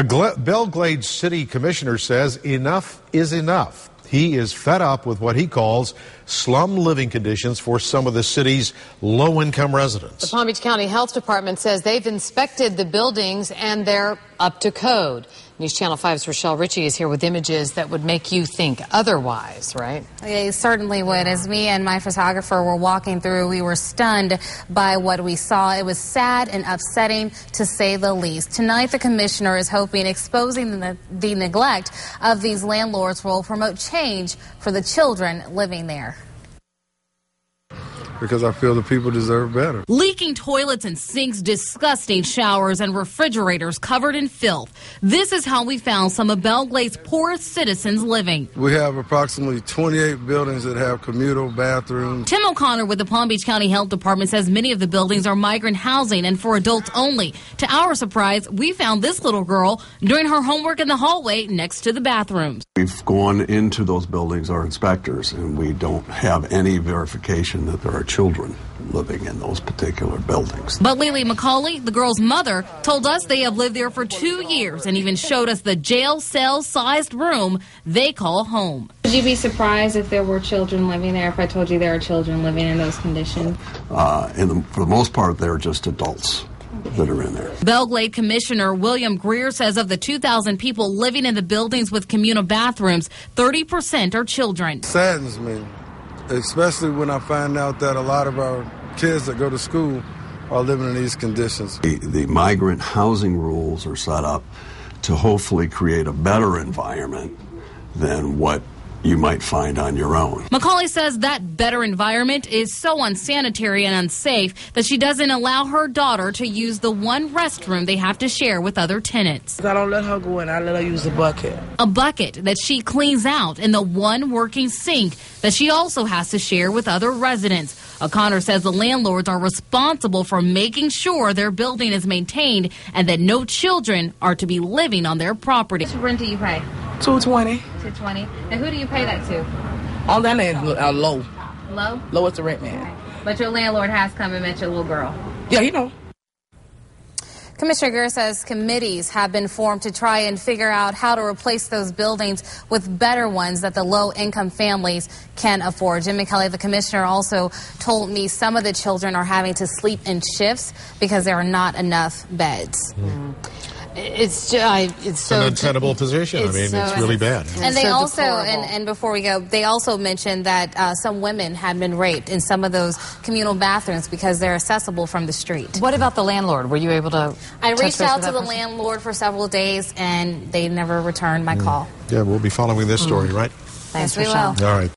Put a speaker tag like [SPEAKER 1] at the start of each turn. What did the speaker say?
[SPEAKER 1] Belgrade City Commissioner says enough is enough. He is fed up with what he calls slum living conditions for some of the city's low-income residents.
[SPEAKER 2] The Palm Beach County Health Department says they've inspected the buildings and they're up to code. News Channel 5's Rochelle Ritchie is here with images that would make you think otherwise, right?
[SPEAKER 3] Yeah, you certainly would. As me and my photographer were walking through, we were stunned by what we saw. It was sad and upsetting, to say the least. Tonight, the commissioner is hoping exposing the neglect of these landlords will promote change for the children living there.
[SPEAKER 4] Because I feel the people deserve better.
[SPEAKER 5] Leaking toilets and sinks, disgusting showers, and refrigerators covered in filth. This is how we found some of Belgrade's poorest citizens living.
[SPEAKER 4] We have approximately 28 buildings that have communal bathrooms.
[SPEAKER 5] Tim O'Connor with the Palm Beach County Health Department says many of the buildings are migrant housing and for adults only. To our surprise, we found this little girl doing her homework in the hallway next to the bathrooms.
[SPEAKER 6] We've gone into those buildings, our inspectors, and we don't have any verification that there are children living in those particular buildings.
[SPEAKER 5] But Lily McCauley, the girl's mother, told us they have lived there for 2 years and even showed us the jail cell-sized room they call home.
[SPEAKER 7] Would you be surprised if there were children living there, if I told you there are children living in those conditions?
[SPEAKER 6] For the most part, they're just adults that are in there.
[SPEAKER 5] Belgrade Commissioner William Grear says of the 2,000 people living in the buildings with communal bathrooms, 30% are children.
[SPEAKER 4] It saddens me, especially when I find out that a lot of our kids that go to school are living in these conditions.
[SPEAKER 6] The migrant housing rules are set up to hopefully create a better environment than what you might find on your own.
[SPEAKER 5] McCauley says that better environment is so unsanitary and unsafe that she doesn't allow her daughter to use the one restroom they have to share with other tenants.
[SPEAKER 8] I don't let her go in, I let her use the bucket.
[SPEAKER 5] A bucket that she cleans out and the one working sink that she also has to share with other residents. O'Connor says the landlords are responsible for making sure their building is maintained and that no children are to be living on their property.
[SPEAKER 7] How much rent do you pay?
[SPEAKER 8] $220.
[SPEAKER 7] $220. And who do you pay that to?
[SPEAKER 8] All that is low.
[SPEAKER 7] Low?
[SPEAKER 8] Low is the rent man.
[SPEAKER 7] Okay. But your landlord has come and met your little girl.
[SPEAKER 8] Yeah, you know.
[SPEAKER 3] Commissioner Greer says committees have been formed to try and figure out how to replace those buildings with better ones that the low-income families can afford. Jim McKelly, the commissioner, also told me some of the children are having to sleep in shifts because there are not enough beds.
[SPEAKER 2] It's so
[SPEAKER 1] an untenable position. It's really bad.
[SPEAKER 3] And they also, and before we go, they also mentioned that some women had been raped in some of those communal bathrooms because they're accessible from the street.
[SPEAKER 2] What about the landlord? Were you able to?
[SPEAKER 3] I reached out to the landlord for several days, and they never returned my call.
[SPEAKER 1] Yeah, we'll be following this story, right?
[SPEAKER 2] Thanks,
[SPEAKER 3] yes, we will.
[SPEAKER 1] All right.